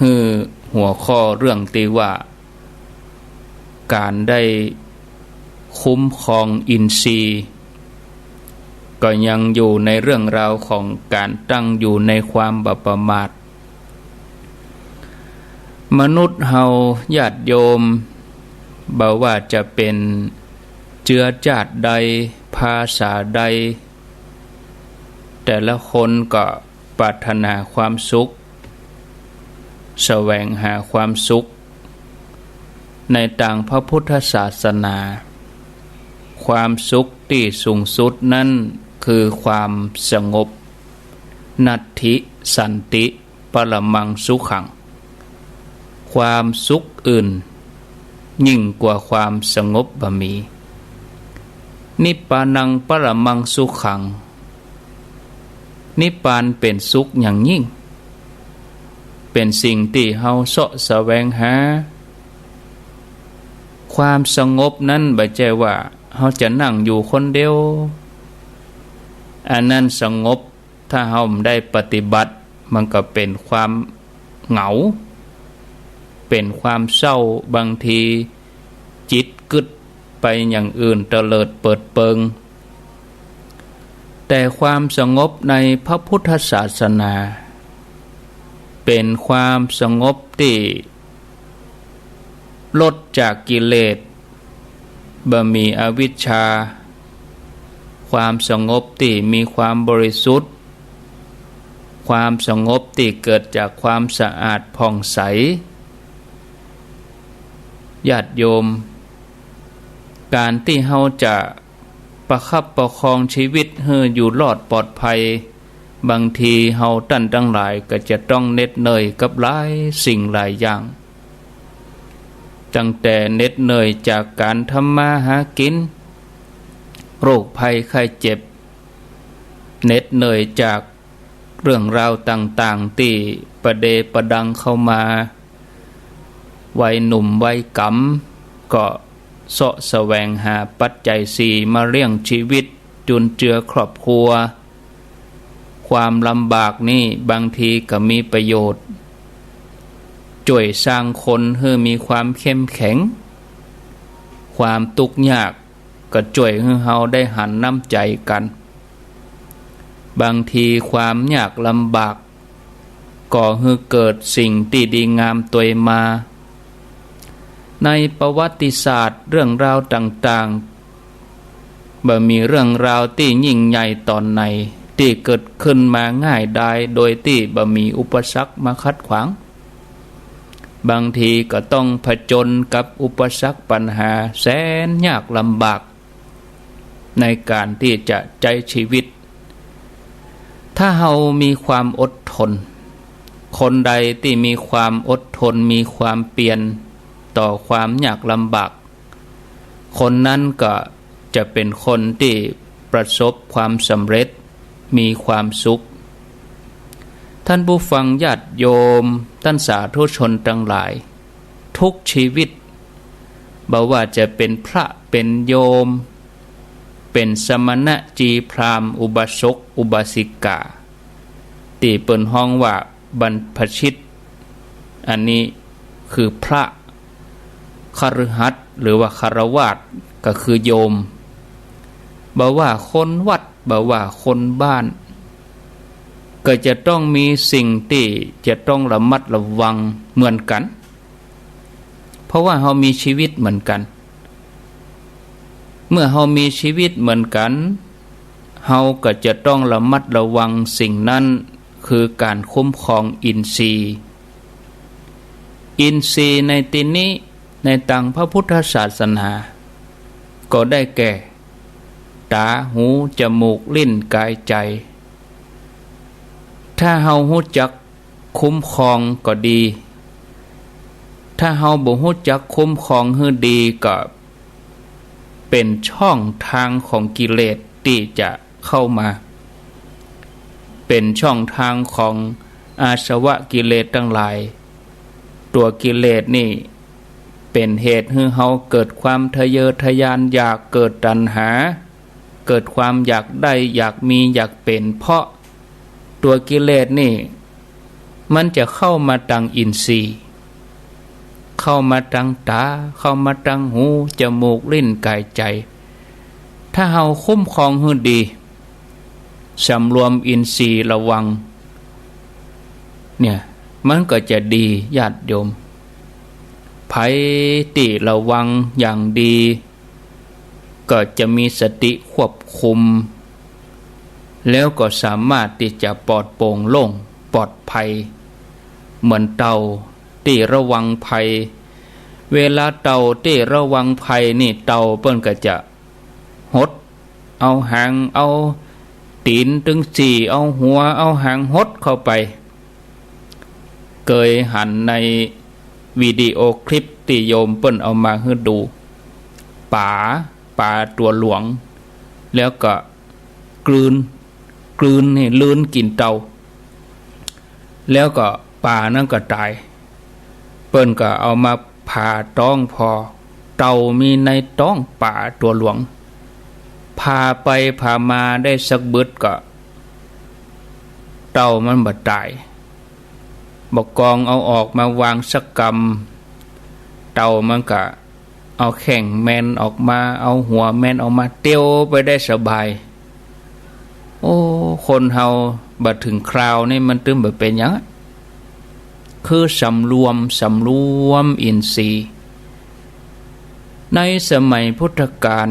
ฮือหัวข้อเรื่องที่ว่าการได้คุ้มครองอินทรีย์ก็ยังอยู่ในเรื่องราวของการตั้งอยู่ในความบ่ประมาทมนุษย์เฮาญาติโยมบ่ว่าจะเป็นเชื้อชาติใดภาษาใดแต่ละคนก็ปรารถนาความสุขแสวงหาความสุขในทางพระพุทธศาสนาความสุขที่สูงสุดนั้นคือความสงบนัตถิสันติปรมังสุขังความสุขอื่นยิ่งกว่าความสงบบ่มีนิพพานังปรมังสุขังนิพพานเป็นสุขอย่างยิ่งเป็นสิ่งที่เฮาเสาะแสวงหาความสงบนั้นบ่ใช่ว่าเฮาจะนั่งอยู่คนเดียวอันนั้นสงบถ้าเฮาได้ปฏิบัติมันก็เป็นความเหงาเป็นความเศร้าบางทีจิตกึดไปอย่างอื่นเตลิดเปิดเปิงแต่ความสงบในพระพุทธศาสนาเป็นความสงบที่ลดจากกิเลสบ่มีอวิชชาความสงบที่มีความบริสุทธิ์ความสงบที่เกิดจากความสะอาดผ่องใสญาติโยมการที่เฮาจะประคับประคองชีวิตให้อยู่รอดปลอดภัยบางทีเฮาท่านทั้งหลายก็จะต้องเหน็ดเหนื่อยกับหลายสิ่งหลายอย่างตั้งแต่เหน็ดเหนื่อยจากการทำมาหากินโรคภัยไข้เจ็บเหน็ดเหนื่อยจากเรื่องราวต่างๆที่ประเดประดังเข้ามาวัยหนุ่มวัยกำก็เสาะแสวงหาปัจจัยสี่มาเลี้ยงชีวิตจุนเจือครอบครัวความลำบากนี่บางทีก็มีประโยชน์ช่วยสร้างคนให้มีความเข้มแข็งความทุกข์ยากก็ช่วยให้เฮาได้หันน้ำใจกันบางทีความยากลำบากก่อให้เกิดสิ่งที่ดีงามตัวมาในประวัติศาสตร์เรื่องราวต่างๆบ่มีเรื่องราวที่ยิ่งใหญ่ตอนไหนที่เกิดขึ้นมาง่ายได้โดยที่บ่มีอุปสรรคมาขัดขวางบางทีก็ต้องผจญกับอุปสรรคปัญหาแสนยากลำบากในการที่จะใช้ชีวิตถ้าเฮามีความอดทนคนใดที่มีความอดทนมีความเปลี่ยนต่อความยากลำบากคนนั้นก็จะเป็นคนที่ประสบความสำเร็จมีความสุขท่านผู้ฟังญาติโยมท่านสาธุชนทั้งหลายทุกชีวิตบ่ว่าจะเป็นพระเป็นโยมเป็นสมณะจีพราหมณ์อุบาสกอุบาสิกาที่เปิ้นฮ้องว่าบรรพชิตอันนี้คือพระคฤหัสถ์หรือว่าคฤหัสถ์ก็คือโยมบ่ว่าคนวัดบ่ว่าคนบ้านก็จะต้องมีสิ่งที่จะต้องระมัดระวังเหมือนกันเพราะว่าเฮามีชีวิตเหมือนกันเมื่อเฮามีชีวิตเหมือนกันเฮาก็จะต้องระมัดระวังสิ่งนั้นคือการคุ้มครองอินทรีย์อินทรีย์ในที่นี้ในทางพระพุทธศาสนาก็ได้แก่ตาหูจมูกลิ้นกายใจถ้าเฮารู้จักคุ้มครองก็ดีถ้าเฮาบ่รู้จักคุ้มครองให้ดีก็เป็นช่องทางของกิเลสที่จะเข้ามาเป็นช่องทางของอาสวะกิเลสทั้งหลายตัวกิเลสนี่เป็นเหตุให้เฮาเกิดความทะเยอทะยานอยากเกิดตัณหาเกิดความอยากได้อยากมีอยากเป็นเพราะตัวกิเลสนี่ มันจะเข้ามาตังอินทรีย์เข้ามาตังตาเข้ามาตังหูจมูกลิ้นกายใจถ้าเฮาคุ้มครองให้ดีสำรวมอินทรีย์ระวังเนี่ยมันก็จะดีญาติโยมไผติระวังอย่างดีก็จะมีสติควบคุมแล้วก็สามารถที่จะปลอดโปร่งโล่งปลอดภัยเหมือนเต่าที่ระวังภัยเวลาเต่าที่ระวังภัยนี่เต่าเปิ้นก็จะหดเอาหางเอาตีนถึงสี่เอาหัวเอาหางหดเข้าไปเคยหันในวิดีโอคลิปที่โยมเปิ้นเอามาให้ดูป่าตัวหลวงแล้วก็กลืนให้ลืนกินเต่าแล้วก็ป่านั่นก็ตายเปิ้นก็เอามาผ่าท้องพอเต่ามีในท้องป่าตัวหลวงพาไปพามาได้สักบึดก็เต่ามันบ่ตายบอกกองเอาออกมาวางสักกำเต่ามันก็เอาแข่งแมนออกมาเอาหัวแมนออกมาเตียวไปได้สบายโอ้คนเฮาบัดถึงคราวนี่มันตึมแบบเป็นอย่างคือสำรวมอินทรีย์ในสมัยพุทธกาล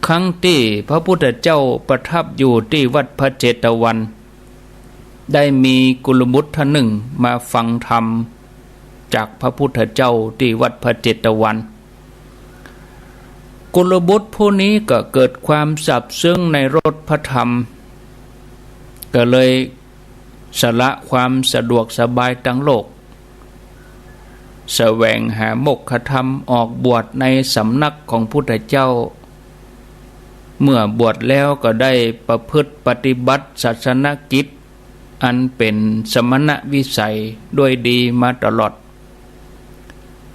ครั้งที่พระพุทธเจ้าประทับอยู่ที่วัดพระเจตวันได้มีกุลบุตรท่านหนึ่งมาฟังธรรมจากพระพุทธเจ้าที่วัดพระเจตวันกุลบุตรผู้นี้ก็เกิดความสับซึ้งในรสพระธรรมก็เลยสละความสะดวกสบายทั้งโลกแสวงหาโมกขธรรมออกบวชในสำนักของพุทธเจ้าเมื่อบวชแล้วก็ได้ประพฤติปฏิบัติศาสนกิจอันเป็นสมณวิสัยด้วยดีมาตลอด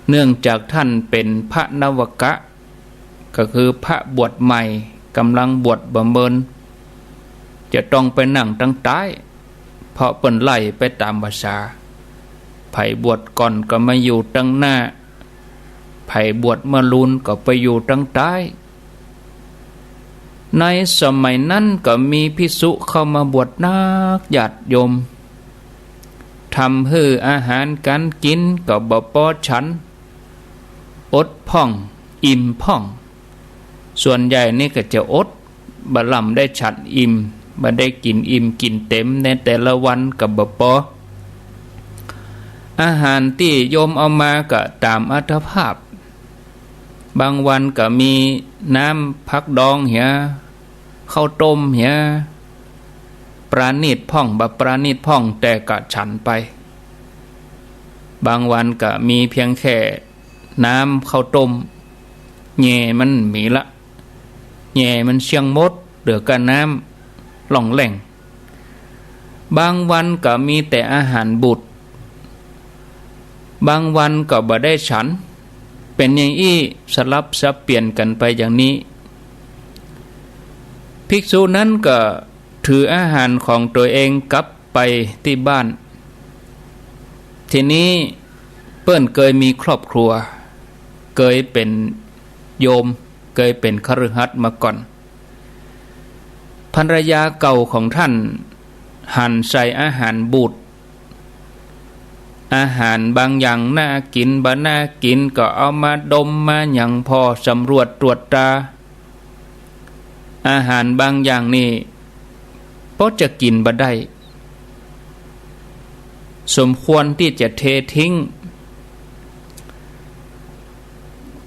เนื่องจากท่านเป็นพระนวกะก็คือพระบวชใหม่กำลังบวชบำเพ็ญจะต้องไปนั่งตั้งใต้เพราะเปิ้นไล่ไปตามภาษาไผบวชก่อนก็มาอยู่ตั้งหน้าไผบวชเมื่อลุนก็ไปอยู่ตั้งใต้ในสมัยนั้นก็มีภิกษุเข้ามาบวชนักญาติโยมทำให้อาหารการกินก็บ่พอฉันอดพ่องอิ่มพ่องส่วนใหญ่นี่ก็จะอดบ่ลำได้ฉันอิ่มบ่ได้กินอิ่มกินเต็มในแต่ละวันก็บ่พออาหารที่โยมเอามาก็ตามอัตภาพบางวันก็มีน้ำผักดองเหียข้าวต้มเหียปราณีตพ่องบะปราณีตพ่องแต่ก็ฉันไปบางวันก็มีเพียงแค่น้ำข้าวต้มแง่มันมีละแง่มันเชียงมดเหลือกับน้ำหล่องแหล่งบางวันก็มีแต่อาหารบุตรบางวันก็บ่ได้ฉันเป็นอย่างอี้สลับสับเปลี่ยนกันไปอย่างนี้ภิกษุนั้นก็ถืออาหารของตัวเองกลับไปที่บ้านทีนี้เปิ้นเคยมีครอบครัวเคยเป็นโยมเคยเป็นคฤหัสถ์มาก่อนภรรยาเก่าของท่านหั่นใส่อาหารบูดอาหารบางอย่างน่ากินบ่น่ากินก็เอามาดมมาหยังพอสำรวจตรวจตาอาหารบางอย่างนี่พอจะกินบ่ได้สมควรที่จะเททิ้ง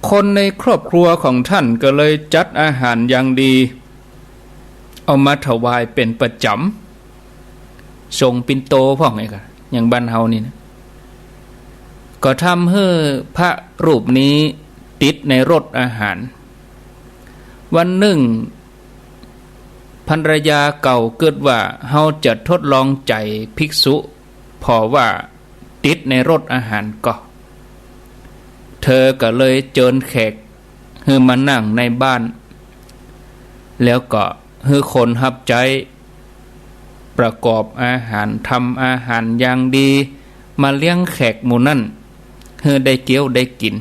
คนในครอบครัวของท่านก็เลยจัดอาหารอย่างดีเอามาถวายเป็นประจำส่งปิ่นโตพ่องไงกันอย่างบ้านเฮานี่นะก็ทำให้พระรูปนี้ติดในรสอาหารวันหนึ่งภรรยาเก่าเกิดว่าเฮาจะทดลองใจภิกษุพอว่าติดในรสอาหารก็เธอก็เลยเชิญแขกให้มานั่งในบ้านแล้วก็ให้คนรับใจ ประกอบอาหารทำอาหารอย่างดีมาเลี้ยงแขกหมู่นั่นเฮือได้เกี้ยวได้กิน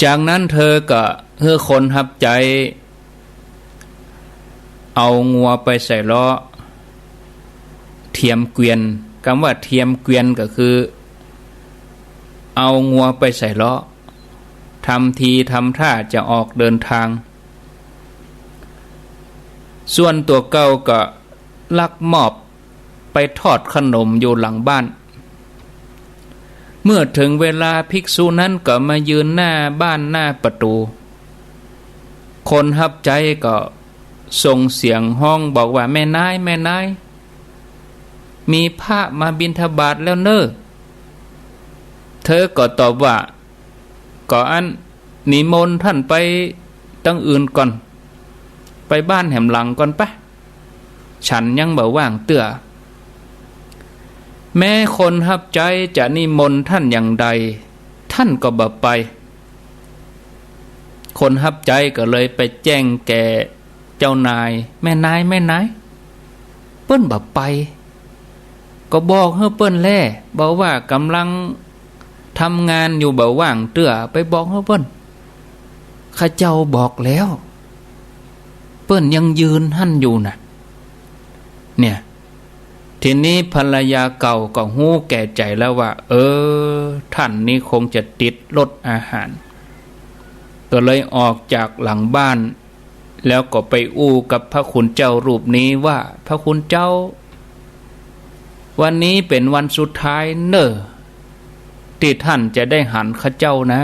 จากนั้นเธอก็เฮือคนหับใจเอางัวไปใส่ล้อเทียมเกวียนคำว่าเทียมเกวียนก็คือเอางัวไปใส่ล้อทำทีทำท่าจะออกเดินทางส่วนตัวเก่าก็ลักมอบไปทอดขนมอยู่หลังบ้านเมื่อถึงเวลาภิกษุนั้นก็มายืนหน้าบ้านหน้าประตูคนหับใจก็ส่งเสียงห้องบอกว่าแม่นายแม่นายมีพระมาบิณฑบาตแล้วเนอะเธอก็ตอบว่าก็อันนิมนต์ท่านไปตั้งอื่นก่อนไปบ้านแหมหลังก่อนปะฉันยังบ่ว่างเตื้อแม้คนหับใจจะนิมนต์ท่านอย่างใดท่านก็บ่ไปคนหับใจก็เลยไปแจ้งแก่เจ้านายแม่นายเปิ้นบ่ไปก็บอกให้เปิ้นแล่บอกว่ากำลังทำงานอยู่บ่ว่างเตื้อไปบอกให้เปิ้นข้าเจ้าบอกแล้วเปิ้นยังยืนหั่นอยู่น่ะเนี่ยทีนี้ภรรยาเก่าก็ฮู้แก่ใจแล้วว่าท่านนี้คงจะติดรสอาหารก็เลยออกจากหลังบ้านแล้วก็ไปอู้กับพระคุณเจ้ารูปนี้ว่าพระคุณเจ้าวันนี้เป็นวันสุดท้ายเนอะที่ท่านจะได้หันข้าเจ้านะ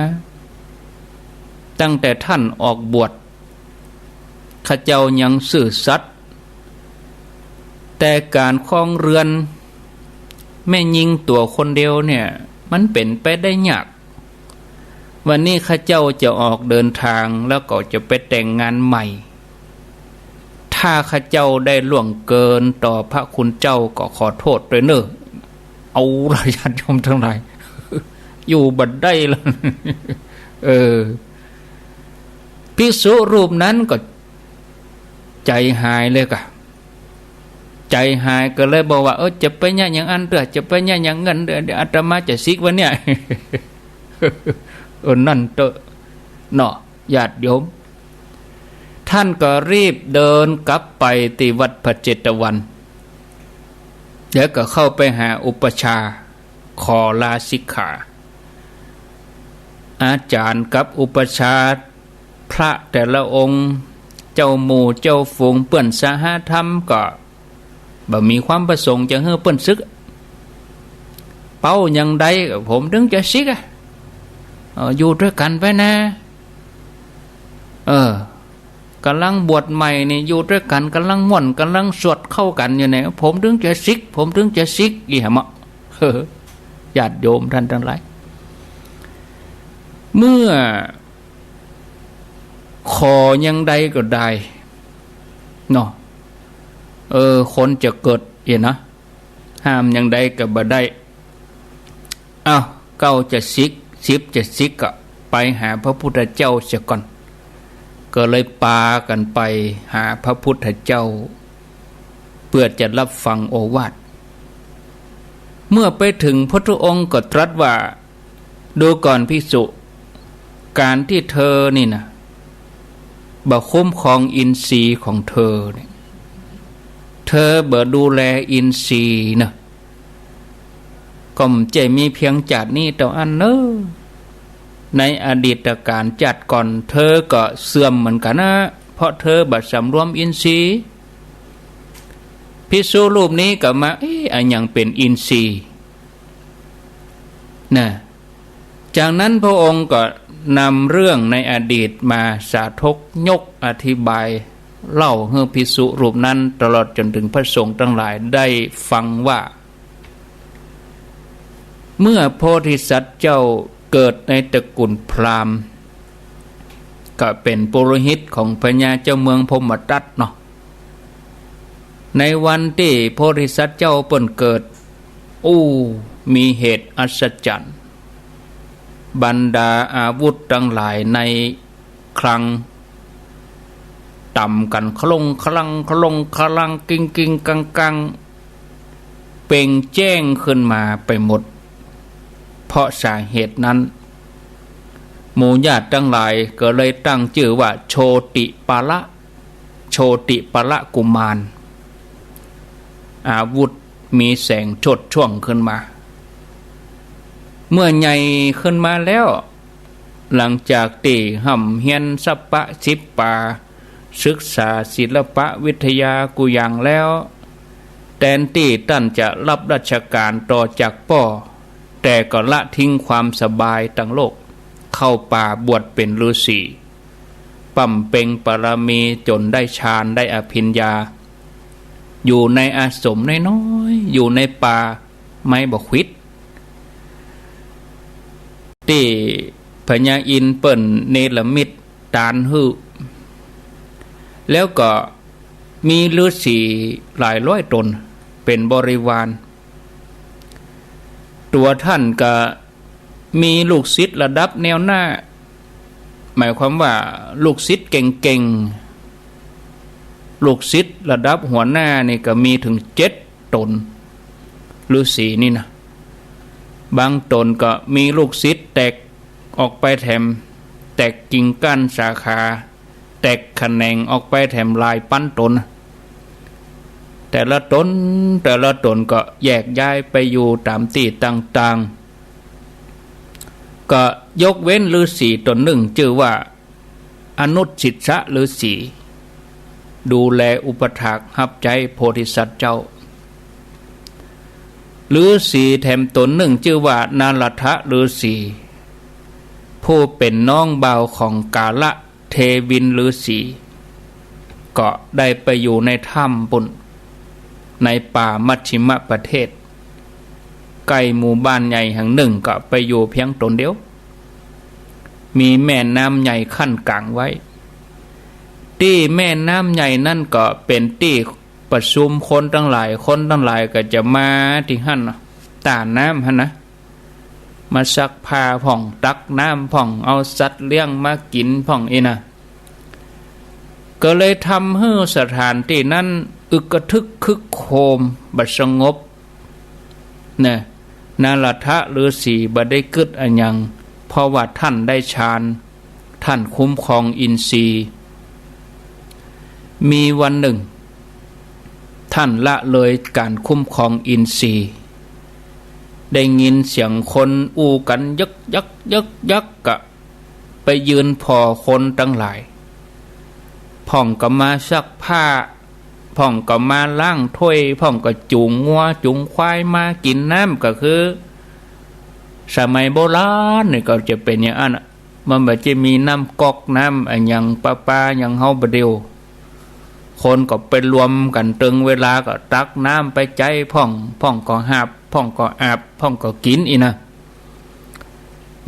ตั้งแต่ท่านออกบวชข้าเจ้ายังซื่อสัตย์แต่การครองเรือนแม่ยิงตัวคนเดียวเนี่ยมันเป็นไปได้ยากวันนี้ข้าเจ้าจะออกเดินทางแล้วก็จะไปแต่งงานใหม่ถ้าข้าเจ้าได้ล่วงเกินต่อพระคุณเจ้าก็ขอโทษด้วยเนอะเอาละญาติโยมทั้งหลายอยู่บัดได้แล้วภิกษุรูปนั้นก็ใจหายเลยกะใจหายก็เลยบอกว่าจะไปเนี่ยอย่างอันเด้อจะไปเนี่ยอย่างเงินเด้อเดี๋ยวอาตมาจะซิกวันเนี่ยนั่นเตอะเนาะญาติโยมท่านก็รีบเดินกลับไปที่วัดพระเจตวันเดี๋ยวก็เข้าไปหาอุปชาขอลาสิกขาอาจารย์กับอุปชาพระแต่ละองค์เจ้าหมู่เจ้าฝูงเปื้อนสหธรรมก็บ่มีความประสงค์จะให้เปิ้นซึกเป้าอย่างใดผมถึงจะซิกอยู่ด้วยกันไปนะกำลังบวชใหม่นี่อยู่ด้วยกันกำลังม่วนกำลังสวดเข้ากันอยู่เนี่ยผมถึงจะซิกอีหมะญาติโยมท่านทั้งหลายเมื่อขอยังใดก็ได้เนาะคนจะเกิดนะห้ามยังใดก็บ่ได้เก้าจะซิก10จะซิกก็ไปหาพระพุทธเจ้าเสียก่อนก็เลยปากันไปหาพระพุทธเจ้าเพื่อจะรับฟังโอวาทเมื่อไปถึงพระพุทธองค์ก็ตรัสว่าดูก่อนภิกษุการที่เธอนี่นะบ่คุ้มครองอินทรีย์ของเธอเนี่ยเธอบ่ดูแลอินทรีย์นะก็มใจมีเพียงจัดนี้ต่ออันเนอในอดีตการจัดก่อนเธอก็เสื่อมเหมือนกันนะเพราะเธอบ่สำรวมอินทรีย์ภิกษุรูปนี้ก็มาอันยังเป็นอินทรีย์นะจากนั้นพระองค์ก็นำเรื่องในอดีตมาสาธกยกอธิบายเล่าให้ภิกษุรูปนั้นตลอดจนถึงพระสงฆ์ทั้งหลายได้ฟังว่าเมื่อโพธิสัตว์เจ้าเกิดในตระกูลพราหมณ์ก็เป็นปุโรหิตของพญาเจ้าเมืองพมทัตเนาะในวันที่โพธิสัตว์เจ้าเปิ้นเกิดมีเหตุอัศจรรย์บรรดาอาวุธทั้งหลายในคลัง ต่ำกันคลงคลังคลงคลังกิ้งกิ้งกังกังเป่งแจ้งขึ้นมาไปหมดเพราะสาเหตุนั้นหมู่ญาติทั้งหลายก็เลยตั้งชื่อว่าโชติปาละโชติปาละกุมารอาวุธมีแสงโชดช่วงขึ้นมาเมื่อใหญ่ขึ้นมาแล้วหลังจากที่ห่ำเฮียนสัปปะสิบปาศึกษาศิลปะวิทยากุอย่างแล้วแทนที่ท่านจะรับราชการต่อจากพ่อแต่ก็ละทิ้งความสบายทั้งโลกเข้าป่าบวชเป็นฤาษีปั่มเป่งปรมีจนได้ฌานได้อภิญญาอยู่ในอาสมน้อยๆอยู่ในป่าไม้บกควิดที่พญาอินเปิ่นเนรมิตตานหื้อแล้วก็มีฤาษีหลายร้อยตนเป็นบริวารตัวท่านก็มีลูกศิษย์ระดับแนวหน้าหมายความว่าลูกศิษย์เก่งๆลูกศิษย์ระดับหัวหน้านี่ก็มีถึง7 ตนฤาษีนี่นะบางตนก็มีลูกศิษย์แตกออกไปแถมแตกกิ่งก้านสาขาแตกแขนงออกไปแถมลายปั้นตนแต่ละตนก็แยกย้ายไปอยู่ตามที่ต่างๆก็ยกเว้นฤาษีตนหนึ่งชื่อว่าอนุชิตชะฤาษีดูแลอุปถากหับใจโพธิสัตว์เจ้าฤาษีแถมตนหนึ่งชื่อว่านาลัทธะฤาษีผู้เป็นน้องบ่าวของกาละเทวินฤาษีก็ได้ไปอยู่ในถ้ำปุ่นในป่ามัชชิมประเทศใกล้หมู่บ้านใหญ่แห่งหนึ่งก็ไปอยู่เพียงตนเดียวมีแม่น้ำใหญ่ขั้นกลางไว้ที่แม่น้ำใหญ่นั่นก็เป็นที่ประชุมคนทั้งหลายก็จะมาที่หั่นตาน้ำหั่นนะมาซักผ้าผ่องตักน้ำผ่องเอาสัตว์เลี้ยงมากินผ่องนะก็เลยทำให้สถานที่นั้นอึกกระทึกคึกโคมบัดสงบเนี่ยนาลัทธะฤาษีบ่ได้กึดอันยังเพราะว่าท่านได้ฌานท่านคุ้มครองอินทรีย์มีวันหนึ่งท่านละเลยการคุ้มครองอินทรีย์ได้ยินเสียงคนอู้กันยักกะไปยืนพอคนตั้งหลายพ่องก็มาซักผ้าพ่องก็มาล้างถ้วยพ่องก็จูงงัวจูงควายมากินน้ำก็คือสมัยโบราณนี่ก็จะเป็นอย่างนั้นมันแบบจะมีน้ำก๊อกน้ำอย่างปลาอย่างเฮาบเดียวคนก็ไปรวมกันตึงเวลาก็ตักน้ำไปใจพ่องก็หาบพ่องก็อาบพ่องก็กินอีนะ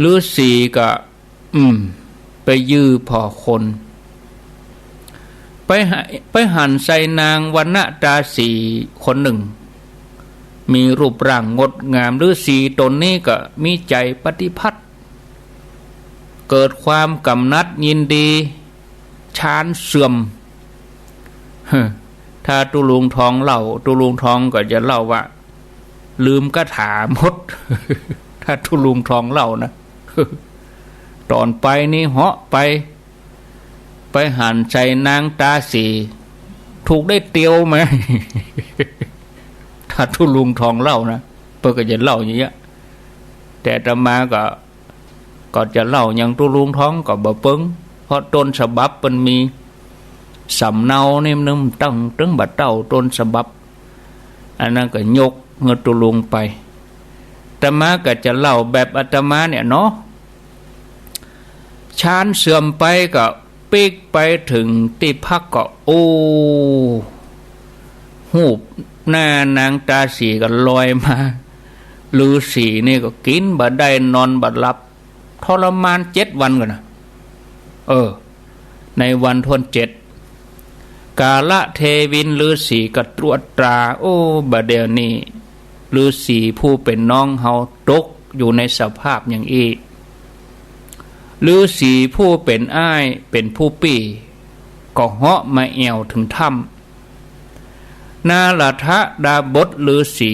ฤาษีก็ไปยื้อพอคนไปหันใส่นางวรรณตาสีคนหนึ่งมีรูปร่างงดงามฤาษีตนนี้ก็มีใจปฏิพัติเกิดความกำนัดยินดีฌานเสื่อมถ้าตุลุงทองเล่าตุลุงทองก็จะเล่าว่าลืมคาถามด ถ้าตุลุงทองเล่านะ ตอนไปนี่เหาะไปหันใจนางตาสีถูกได้เตียวไหม ถ้าตุลุงทองเล่านะเพื่อก็จะเล่าอย่างเงี้ยแต่อาตมาก็จะเล่าอย่างตุลุงทองก็บ่เปิ้งเพราะต้นฉบับมันมีสำเนาเนี่ยนึงตั้งถึงบัดเต้าต้นฉบับอันนั้นก็ยกเงือตุลุงไปอาตมาก็จะเล่าแบบอาตมาเนี่ยเนาะฌานเสื่อมไปก็ปีกไปถึงที่พักก็โอ้หูบหน้านางตาสีก็ลอยมาฤาษีนี่ก็กินบ่ได้นอนบ่หลับทรมาน7 วันก่อนนะในวันทน7กาละเทวินฤาษีก็ตรวจตราโอ้บาเดียวนี้ฤาษีผู้เป็นน้องเฮาตกอยู่ในสภาพอย่างอีฤาษีผู้เป็นอ้ายเป็นผู้ปี้ ก็เหาะมาแอวถึงถ้ำนาลทะดาบดฤาษี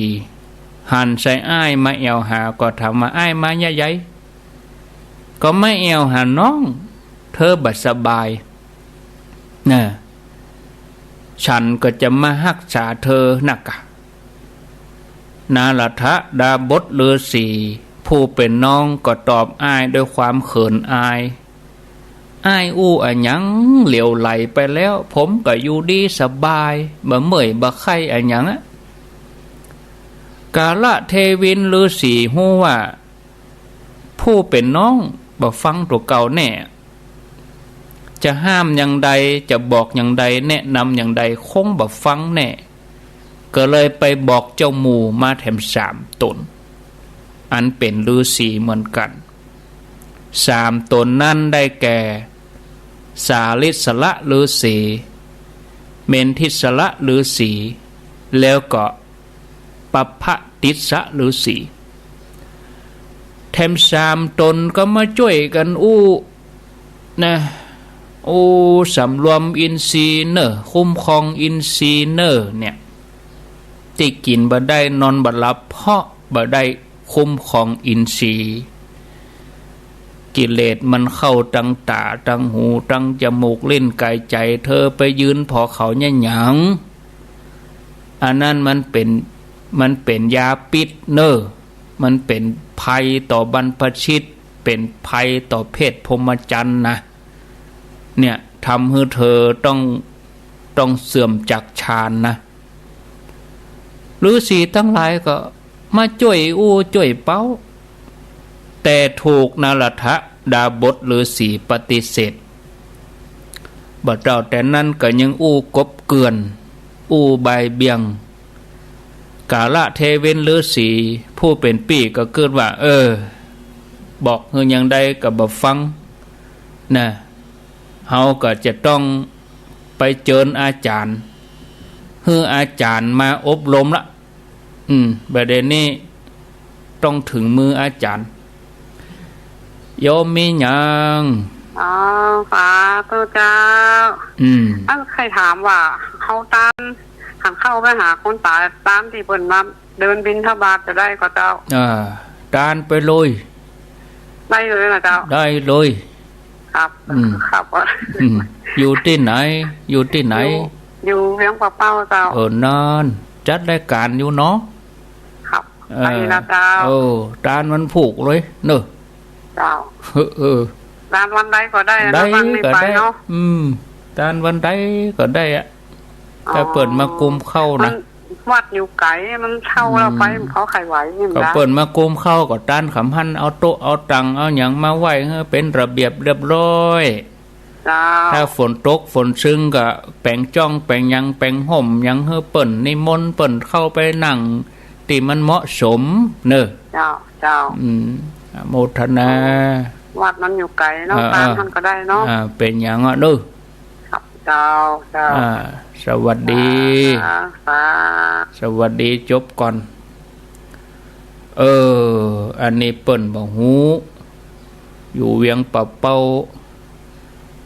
หันใส่อ้ายมาแอวหาก็ถามมาอ้ายมาใหญ่ๆก็ไม่แอวหาน้องเธอบัดสบายนะฉันก็จะมารักษาเธอนักนาลทะดาบดฤาษีผู้เป็นน้องก็ตอบอ้ายด้วยความเขินอายอ้ายอู้อะหยังเหลียวไหลไปแล้วผมก็อยู่ดีสบายบ่เมื่อยบ่ไข้อะหยังกาละเทวินฤาษีฮู้ว่าผู้เป็นน้องบ่ฟังตัวเก่าแน่จะห้ามอย่างใดจะบอกอย่างใดแนะนำอย่างใดคงบ่ฟังแน่ก็เลยไปบอกเจ้าหมู่มาแถม3 ตนอันเป็นฤาษีเหมือนกัน3 ตนนั้นได้แก่สาลิสละฤาษีเมนทิสละฤาษีแล้วก็ปัพพติสะฤาษีแถม3 ตนก็มาช่วยกันนะสำรวมอินทรีย์เนอคุ้มครองอินทรีย์เนอเนี่ยที่กินบ่ได้นอนบ่หลับเพราะบ่ได้คุ้มครองอินทรีย์กิเลสมันเข้าตั้งตาตั้งหูตั้งจมูกลิ้นกายใจเธอไปยืนพอเขาเนี่ยหยังอันนั้นมันเป็นยาพิษเนอมันเป็นภัยต่อบรรพชิตเป็นภัยต่อเพศพรหมจรรย์นะเนี่ยทำให้เธอต้องเสื่อมจากฌานนะฤาษีทั้งหลายก็มาช่วยช่วยเป้าแต่ถูกนาลทะดาบดฤาษีปฏิเสธบัดเราแต่นั้นก็ยังกบเกลื่อนใบเบียงกาละเทวินฤาษีผู้เป็นปี่ก็เกิดว่าบอกเฮือยังใดก็บ่ฟังนะเฮาก็จะต้องไปเจิญอาจารย์ฮืออาจารย์มาอบรมละประเด็นนี้ต้องถึงมืออาจารย์โยมมีหยังฟ้าตัวเจ้าอันใครถามว่าเขาตามหันเข้าไปหาคนตายตามที่เพิ่นมาเดินบิณฑบาตจะได้ก็เจ้าตานไปเลยได้เลยนะเจ้าได้เลยครับครับอยู่ที่ไหนอยู่เวียงป่าเป้าเจ้านั่นจัดรายการอยู่เนาะครับได้นะเจ้าตานมันผูกเลยเนอะเจ้าตานวันใดก็ได้นะวันนี้ไปเนาะตานวันใดก็ได้อะแต่เปิดมากุมเข้านะวัดอยู่ไกลมันเข้าแล้วไปเขาไขไหวอย่างนั้นก็เปิดมากุมเข้าก็ตานขำพันเอาโต๊ะเอาตังเอาอย่างมาไหวให้เป็นระเบียบเรียบร้อยถ้าฝนตกฝนซึ้งก็แปลงจ้องแปลงยังแปลงห่มยังเฮอเปิ่นนิมนต์เปิ่นเข้าไปนั่งตีมันเหมาะสมเนอะเจ้าโมทนาวัดมันอยู่ไกลเนาะตามมันก็ได้เนาะเป็นอย่างอ่ะดูครับเจ้าสวัสดีสวัสดีจบก่อนอันนี้เปิ่นบ่ฮู้อยู่เวียงป่าเป้า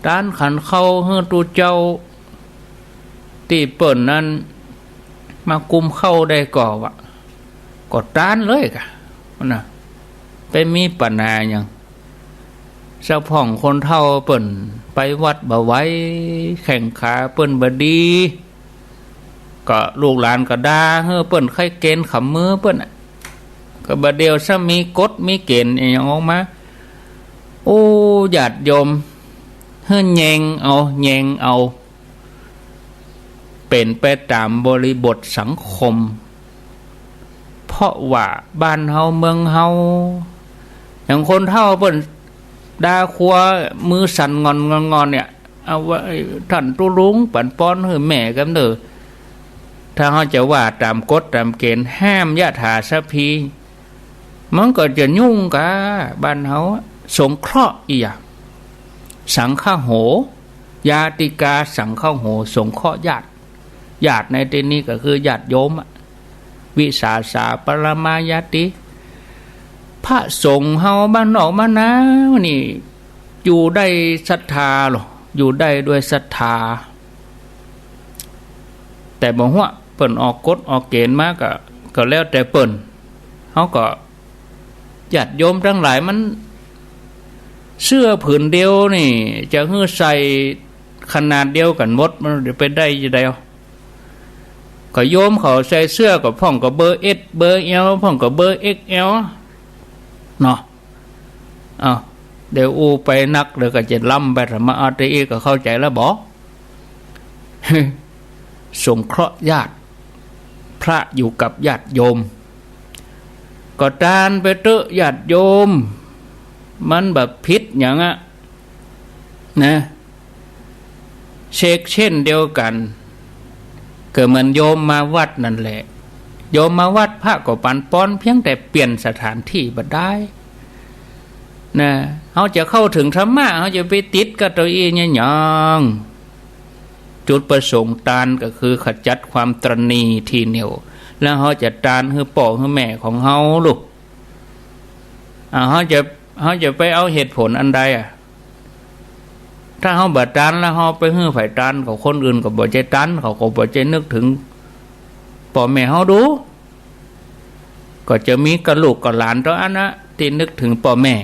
ด้านขันเข้าเฮือตูเจ้าที่เปิ่นนั้นมากุมเข้าได้ก่อวะก็ด้านเลยกะนะไปมีปัญหาอย่างเจ้าพ่องคนเท่าเปิ่นไปวัดบ่ไว้แข่งขาเปิ่นบ่ดีก็ลูกหลานก็ด่าเฮือเปิ่นไข่เกณฑ์ขำมือเปิ่นก็บ่เดียวซะมีกฎมีเกณฑ์อย่างออกมาญาติโยมเฮือแยงเอาเป็นไปตามบริบทสังคมเพราะว่าบ้านเฮาเมืองเฮาอย่างคนเฒ่าเพิ่นด่าคัวมือสั่นงอนเนี่ยเอาว่าท่านตุลุงปั่นป้อนให้แม่กันเด้อถ้าเฮาจะว่าตามกฎตามเกณฑ์ห้ามยะถาสะพีมันก็จะยุ่งกะบ้านเฮาสงเคราะห์อีหยังสังฆโหญาติกาสังฆโหสงเคราะห์ญาติในที่นี้ก็คือญาติโยมวิสาสาปรมายติพระสงฆ์เฮาบ้านนอกบ้านนานี่อยู่ได้ศรัทธาหรอ อยู่ได้ด้วยศรัทธาแต่บ่ฮู้เปิ้นออกกฎออกเกณฑ์มาก็แล้วแต่เปิ้นเฮาก็ญาติโยมทั้งหลายมันเสื้อผืนเดียวนี่จะฮื้อใส่ขนาดเดียวกันหมดมันจะไปได้จังได๋ก็โยมเขาใส่เสื้อก็พ่องก็เบอร์ S เบอร์ L พ่องก็เบอร์ XL เนาะเดี๋ยวอูไปนักเดี๋ยวก็จะล้ำไปธรรมะอาตอีก็เข้าใจแล้วบ่ สงเคราะห์ญาติพระอยู่กับญาติโยมก็ตานไปเตอะญาติโยมมันแบบผิดอย่างอะนะเช็คเช่นเดียวกันเกิดเหมือนโยมมาวัดนั่นแหละโยมมาวัดพระก็ปันป้อนเพียงแต่เปลี่ยนสถานที่บ่ได้นะเขาจะเข้าถึงธรรมะเขาจะไปติดกับตัวเองยังจุดประสงค์ตานก็คือขจัดความตรณีที่เหนียวแล้วเขาจะตานคือพ่อคือแม่ของเขาลูกเขาจะไปเอาเหตุผลอันใดถ้าเขาบ่ตานแล้วเขาไปฮื้อไผตานกับคนอื่นก็บ่ใจตานเขาก็บ่ใจนึกถึงพ่อแม่เขาดูก็จะมีกระลูกกับหลานตัวอันนะที่นึกถึงพ่อแม่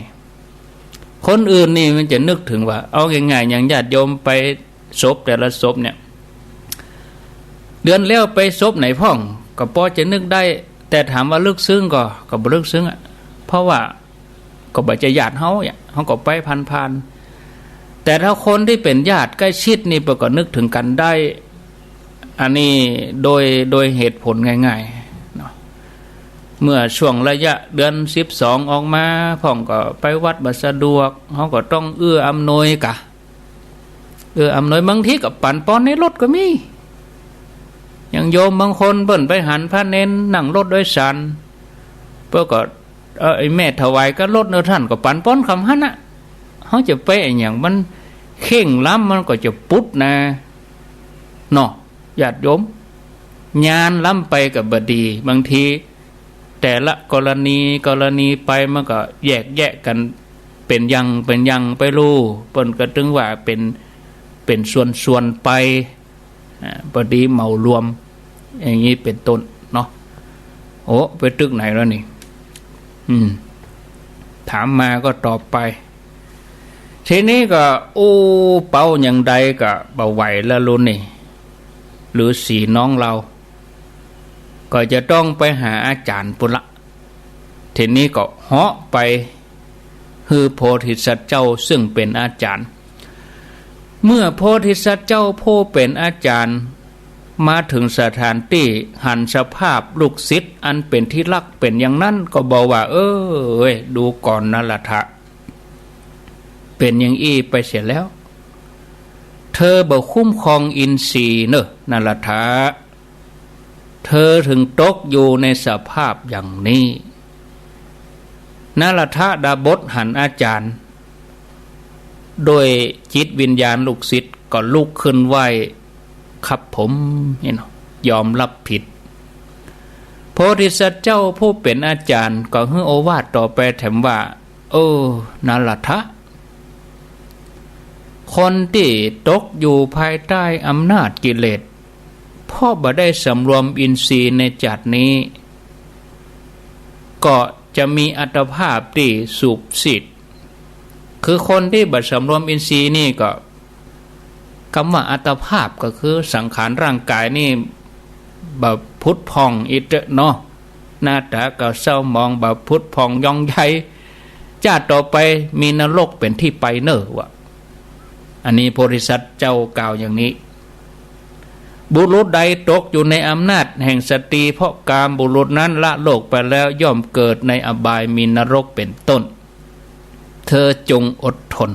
คนอื่นนี่มันจะนึกถึงว่าเอาง่ายๆอย่างญาติโยมไปศพแต่ละศพเนี่ยเดือนแล้วไปศพไหนพ่องก็พอจะนึกได้แต่ถามว่าลึกซึ้งก็บ่ลึกซึ้งเพราะว่าก็บ่จะญาติเฮาก็ไปผ่านๆแต่ถ้าคนที่เป็นญาติใกล้ชิดนี่ก็นึกถึงกันได้อันนี้โดยเหตุผลง่ายๆเนาะเมื่อช่วงระยะเดือน12ออกมาพ่องก็ไปวัดบ่สะดวกเฮาก็ต้องเอื้ออำนวยอำนวยบางทีกับปั่นป้อนในรถก็มีอย่างโยมบางคนเบิ่นไปหันพระเน้นนั่งรถโดยสารเพื่อก็ไอ้แม่ถวายก็รถเนอท่านก็ปั่นป้อนคำหันน่ะเฮาจะไปอย่างมันเข่งล้ำมันก็จะปุ๊ดนะเนาะญาติโยมญาณล้ำไปกับบดีบางทีแต่ละกรณีไปมันก็แยกแยะกันเป็นยังไปรู้เปิ้นก็ถึงว่าเป็นส่วนไปพอดีเหมารวมอย่างนี้เป็นต้นเนาะโอ้ไปตึกไหนแล้วนี่ถามมาก็ตอบไปทีนี้ก็เป้าอย่างใดก็บ่ไหวแล้วลุนนี่หรือสีน้องเราก็จะต้องไปหาอาจารย์ปุละทีนี้ก็เหาะไปคือโพธิสัตว์เจ้าซึ่งเป็นอาจารย์เมื่อโพธิสัตว์เจ้าผู้เป็นอาจารย์มาถึงสถานที่หันสภาพลูกศิษย์อันเป็นที่รักเป็นอย่างนั้นก็บอกว่าดูก่อนนะละทะเป็นอย่างอี้ไปเสียแล้วเธอบ่คุ้มครองอินทรีย์เนอะนะละทะเธอถึงตกอยู่ในสภาพอย่างนี้นะละทะดาบทหันอาจารย์โดยจิตวิญญาณลูกศิษย์ก็ลุกขึ้นไหวครับผมยอมรับผิดโพธิสัตว์เจ้าผู้เป็นอาจารย์ก็ให้โอวาทต่อไปแถมว่านั่นล่ะทะคนที่ตกอยู่ภายใต้อำนาจกิเลสพ่อบ่ได้สำรวมอินทรีย์ในจัดนี้ก็จะมีอัตภาพที่สูบสิทธิ์คือคนที่บัดสำรวมอินทรีย์นี่ก็คำว่าอัตภาพก็คือสังขารร่างกายนี่แบบพุทธพองอิตเนาะหน้าตาก็เศร้ามองแบบพุทธพองยองใหญ่จ้าต่อไปมีนรกเป็นที่ไปเนอะวะอันนี้โพธิสัตว์เจ้ากล่าวอย่างนี้บุรุษใดตกอยู่ในอำนาจแห่งสตรีเพราะกามบุรุษนั้นละโลกไปแล้วย่อมเกิดในอบายมีนรกเป็นต้นเธอจงอดทน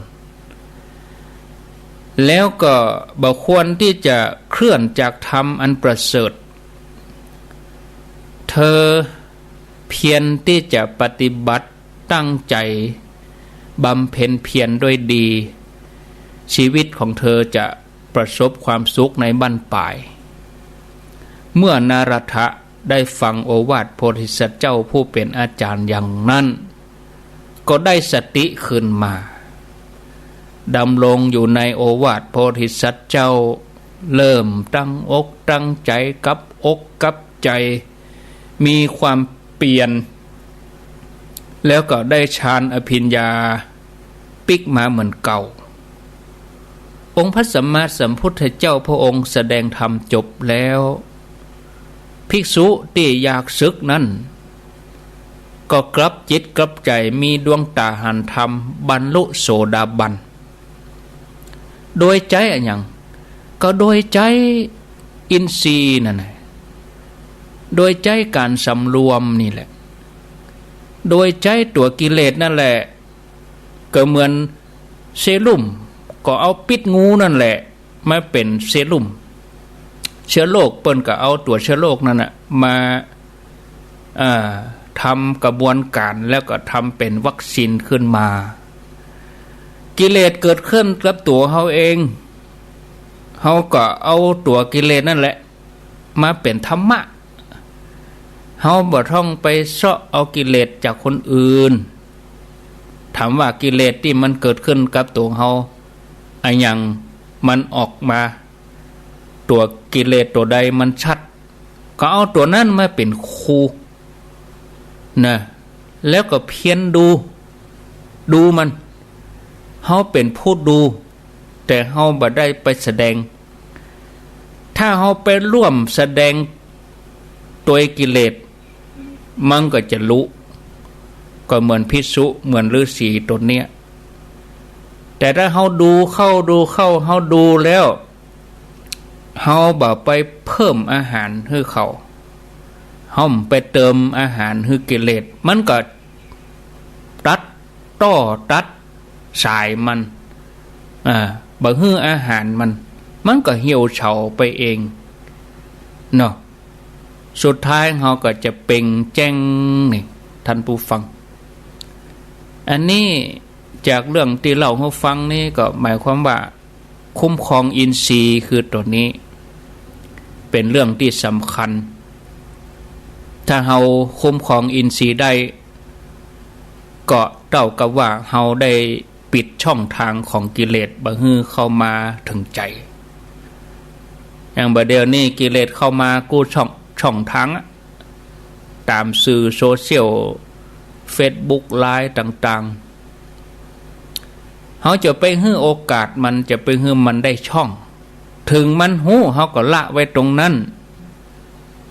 แล้วก็บ่ควรที่จะเคลื่อนจากธรรมอันประเสริฐเธอเพียรที่จะปฏิบัติตั้งใจบำเพ็ญเพียรด้วยดีชีวิตของเธอจะประสบความสุขในบั้นปลายเมื่อนารถะได้ฟังโอวาทโพธิสัตว์เจ้าผู้เป็นอาจารย์อย่างนั้นก็ได้สติขึ้นมา ดำรงอยู่ในโอวาทโพธิสัตว์เจ้าเริ่มตั้งอกตั้งใจกับอกกับใจมีความเปลี่ยนแล้วก็ได้ฌานอภิญญาปิกมาเหมือนเก่าองค์พระสัมมาสัมพุทธเจ้าพระองค์แสดงธรรมจบแล้วภิกษุที่อยากศึกนั้นก็กลับจิตกลับใจมีดวงตาหันธรรมบรรลุโสดาบันโดยใจอะไรอย่างก็โดยใจอินทรีย์นั่นแหละโดยใจการสำรวมนี่แหละโดยใจตัวกิเลสนั่นแหละก็เหมือนเซรุ่มก็เอาปิดงูนั่นแหละมาเป็นเซรุ่มเชื้อโรคเปิ้นก็เอาตัวเชื้อโรคนั่นน่ะมาทำกระบวนการแล้วก็ทำเป็นวัคซีนขึ้นมากิเลสเกิดขึ้นกับตัวเฮาเองเฮาก็เอาตัวกิเลสนั่นแหละมาเป็นธรรมะเฮาบ่ต้องไปเสาะเอากิเลสจากคนอื่นถามว่ากิเลสที่มันเกิดขึ้นกับตัวเฮาอะหยังมันออกมาตัวกิเลสตัวใดมันชัดก็เอาตัวนั้นมาเป็นครูนะแล้วก็เพียรดูมันเฮาเป็นผู้ดูแต่เฮาบ่ได้ไปแสดงถ้าเฮาไปร่วมแสดงตัวกิเลสมันก็จะรู้ก็เหมือนภิกษุเหมือนฤาษีตัวเนี้ยแต่ถ้าเฮาดูเข้าเฮาดูแล้วเฮาบ่ไปเพิ่มอาหารให้เขาเฮาไปเติมอาหารให้กิเลสมันก็ตัดสายมันบ่ฮื้ออาหารมันก็เหี่ยวเฉาไปเองเนาะสุดท้ายเฮาก็จะเป่งแจ้งนี่ท่านผู้ฟังอันนี้จากเรื่องที่เล่าให้ฟังนี่ก็หมายความว่าคุ้มครองอินทรีย์คือตัวนี้เป็นเรื่องที่สำคัญถ้าเฮาคุ้มครองอินทรีย์ได้ก็เท่ากับว่าเฮาได้ปิดช่องทางของกิเลสบ่ฮื้อเข้ามาถึงใจอย่างบัดเดี๋ยวนี้กิเลสเข้ามากู้ช่องทางตามสื่อโซเชียล Facebook ไลน์ต่างๆเฮาจะไปฮื้อโอกาสมันจะไปฮื้อมันได้ช่องถึงมันหู้เฮาก็ละไว้ตรงนั้น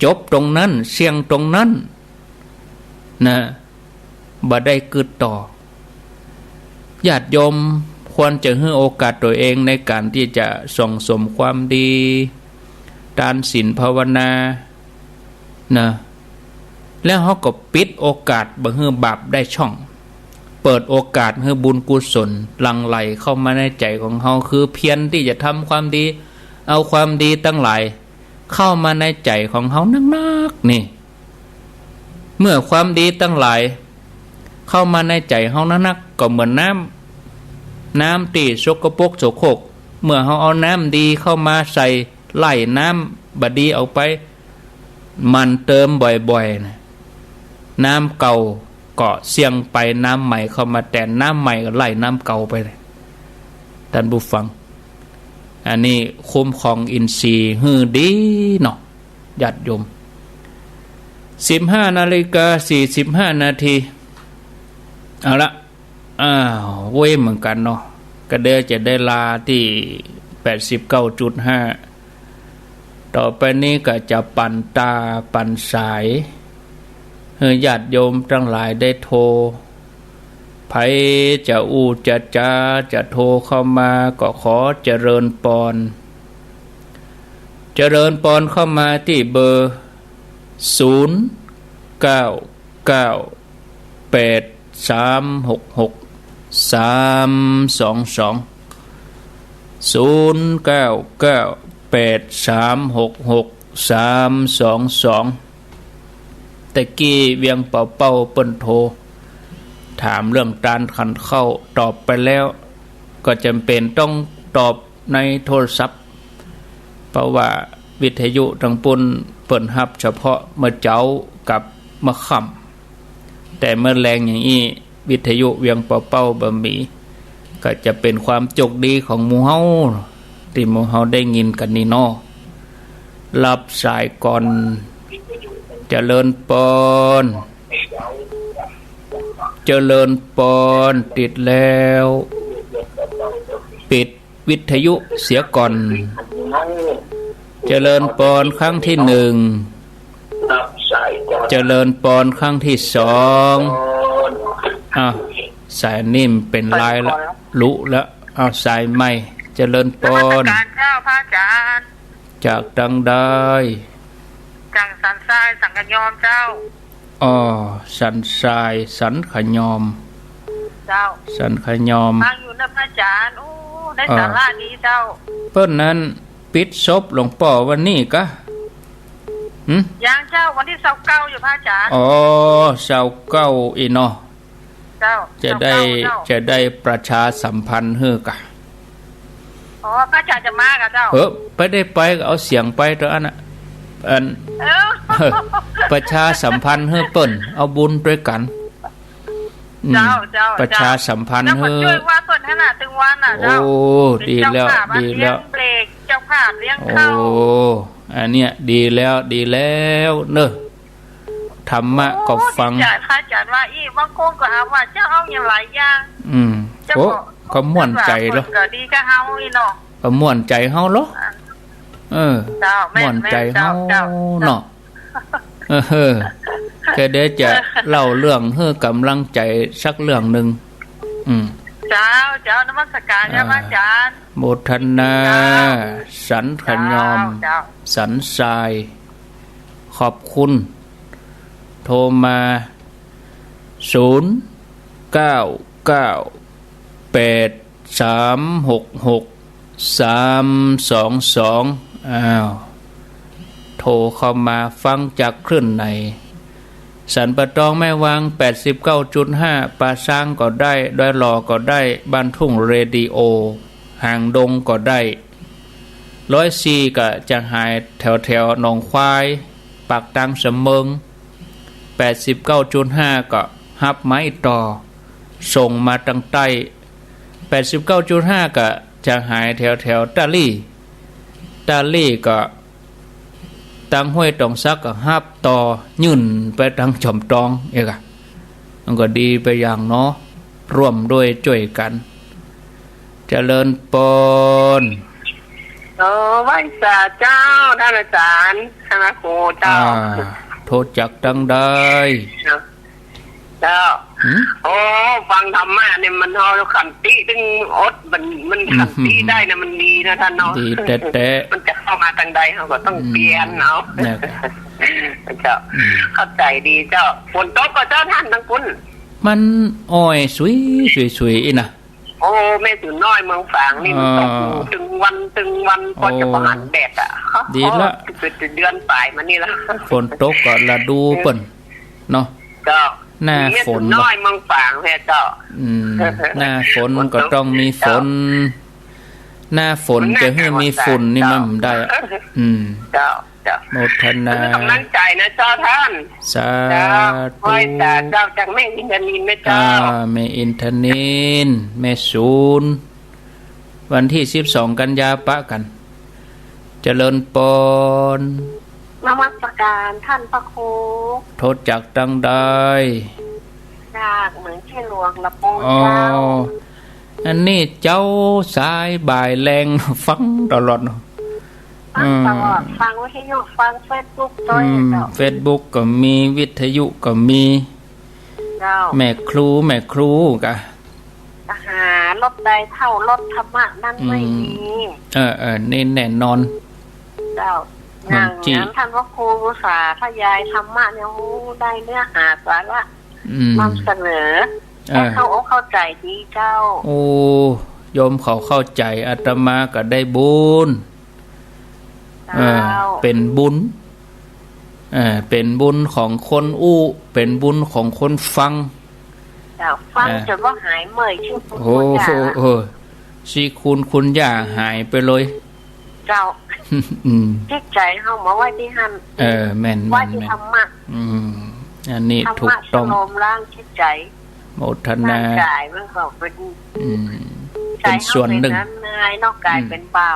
จบตรงนั้นเสี่ยงตรงนั้นนะบ่ได้กึดต่อญาติโยมควรจะให้โอกาสตัวเองในการที่จะส่งสมความดีทานศีลภาวนานะแล้วเฮาก็ปิดโอกาสบ่ให้บาปได้ช่องเปิดโอกาสให้บุญกุศลหลั่งไหลเข้ามาในใจของเฮาคือเพียรที่จะทำความดีเอาความดีตั้งหลายเข้ามาในใจของเฮานักๆนี่เมื่อความดีตั้งหลายเข้ามาในใจเฮานักๆก็เหมือนน้ำที่สกปรกโสโครกเมื่อเฮาเอาน้ำดีเข้ามาใส่ไล่น้ำบดีออกไปมันเติมบ่อยๆนะน้ำเก่าก็เสี่ยงไปน้ำใหม่เข้ามาแต่น้ำใหม่ก็ไล่น้ำเก่าไปเลยท่านผู้ฟังอันนี้คุ้มครองอินทรีย์ฮือดีเนาะญาติโยม15:45 นาทีเอาละเว้ยเหมือนกันเนาะก็เดี๋ยวจะได้ลาที่ 89.5 ต่อไปนี้ก็จะปั่นตาปั่นสายให้ญาติโยมทั้งหลายได้โทรไผจะจะโทรเข้ามาก็ขอเจริญปอนเข้ามาที่เบอร์0998366322ตะกี้เวียงเป่าเปิ้นโทรถามเรื่องการขันเข้าตอบไปแล้วก็จำเป็นต้องตอบในโทรศัพท์เพราะว่าวิทยุทางปุ่นเปิดรับเฉพาะเมื่อเจ้ากับเมื่อค่ำแต่เมื่อแรงอย่างนี้วิทยุเวียงเป่าบ่มี ก็จะเป็นความโชคดีของหมู่เฮาที่หมู่เฮาได้ยินกันนี่เนาะรับสายก่อนเจริญปอนเจริญปอนติดแล้วปิดวิทยุเสียก่อนเจริญปอนครั้งที่หนึ่งเจริญปอนครั้งที่สองสายนิ่มเป็นลายละลุแล้วเอาสายใหม่เจริญปอนการเจ้าพระอาจารย์จากดังได้จากสันทรายสังขยอมเจ้าสันทรายสันขยอมเจ้าสันขยอมฟังอยู่นะพระอาจารย์ได้สาระดีเจ้าเพิ่นนั้นปิดศพหลวงพ่อวันนี้กะยังเจ้าวันที่29อยู่พระอาจารย์29อีเนาะเจ้าจะได้ประชาสัมพันธ์เฮือกะพระอาจารย์จะมากะเจ้าไปได้ไปก็เอาเสียงไปเถอะอันประชาสัมพันธ์เฮือเปิ้นเอาบุญด้วยกันเจ้าประชาสัมพันธ์เฮือช่วยว่าเปิ้นขนาดถึงวันน่ะเจ้าดีแล้วเบรกเจ้าภาพเลี้ยงเข้าอันเนี้ยดีแล้วเนอะธรรมะก็ฟังพระอาจารย์ว่าบางคนก็ว่าเจ้าเอาอย่างหลายอย่างก็ม่วนใจเหรอก็ดีก็เฮาเนาะก็ม่วนใจเฮาเหรอม่วนใจเฮาเนาะก็เดี๋ยวจะเล่าเรื่องให้กำลังใจสักเรื่องนึงเจ้านมัสการครับอาจารย์โมทนาสันขยอมสันทรายขอบคุณโทรมา0998366322โทรเข้ามาฟังจากคลื่นในสันปะตองแม่วาง 89.5 ปาสร้างก็ได้ดอยหล่อก็ได้บ้านทุ่งเรดิโอห่างดงก็ได้104ก็จะหายแถวหนองควายปากตังเสมิง 89.5 ก็ฮับไม้ต่อส่งมาตั้งใต้ 89.5 ก็จะหายแถวตาลี่ก็ตังห้วยตองซักก็ฮับต่อยื่นไปทางจอมตองเอกมันก็ดีไปอย่างเนาะร่วมด้วยช่วยกันเจริญปนไหว้สาเจ้าท่านอาจารย์คณะครูเจ้าโทษจักดังได้เจ้าฟังธรรมะเนี่ยมันเอาขันติถึงอดมันขันติได้นะมันดีนะท่านเนาะดีแต่มันจะเข้ามาทางใดเขาก็ต้องเปลี่ยนเอาเจ้าเข้าใจดีเจ้าฝนตกก็เจ้าท่านทั้งคุณมันอ้อยสวยอีน่ะแม่ตื่นน้อยเมืองฝางนี่มันตกตึงวันพอจะประหารแดดดีละเป็นเดือนปลายมานี่ละฝนตกก็ละดูเปิ้นเนาะเจ้าหน้าฝนน้อยเมืองฝางแท้เจ้าหน้าฝนก็ต้องมีฝนหน้าฝนจะให้มีฝุ่นนี่มันได้เจ้าโมทนากำลังใจนะเจ้าท่านสาธุไหว้สาเจ้าจากแม่อินทนินนะเจ้าแม่อินทนินแม่ศูนย์วันที่12กันยาปะกันเจริญปนนมัสการท่านพระครูโทษจักดังได้จากเหมือนเช่นหลวงละปงเจ้าอันนี้เจ้าสายบ่ายแรงฟังตลอดฟังวิทยุฟังเฟซบุ๊กด้วยเฟซบุ๊กก็มีวิทยุก็มีแม่ครูกะหารถใดเท่ารถธรรมะนั่นไม่มีนี่แน่นอนเจ้าอย่างท่านพระครูสาธยายธรรมะเนี่ยได้เนื้อหาสาระนำเสนอให้เข้าใจดีเจ้าโยมเขาเข้าใจอาตมาก็ได้บุญเป็นบุญเป็นบุญของคนเป็นบุญของคนฟังฟังจนว่าหายเมื่อยชื่อคุณย่าชีคุณย่าหายไปเลยเจ้าจิตใจเฮามาไว้ที่หันแม่นไว้ที่ธรรมะอันนี้ถูกต้องธรรมะสโลมร่างจิตใจ โมทนา ร่างกายมันก็เป็น เป็นส่วนหนึ่งเหนื่อยนอกกายเป็นเบา